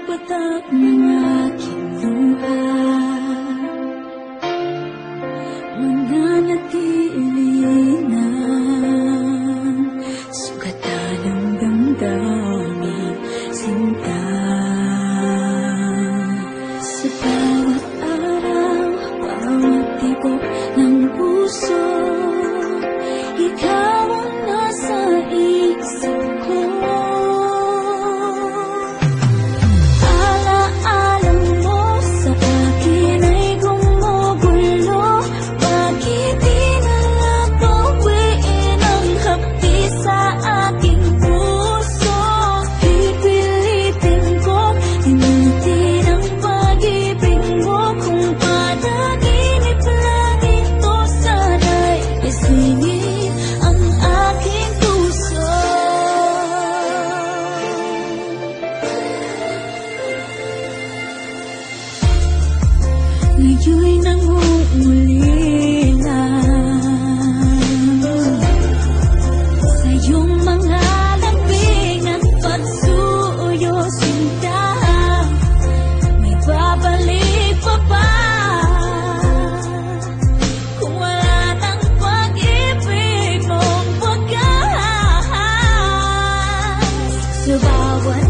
patak ng aking luha, mananatili ng sugatan ng damdamin, sinta. Sa bawat araw, bawat tibok ng puso, ikaw ang nasa isip ko. Alaala mo sa akin ay gumugulo. Bakit di na lang bawiin ang hapdi sa aking puso? Pipilitin ko limutin ang pag-ibig mo. Kung panaginip lang ito, sana'y isingin ang aking puso. Ngayon'y nangungulila sa iyong mga lambing at pagsuyo, sinta. May babalik pa ba kung wala ng pag-ibig mong wagas? Sa bawat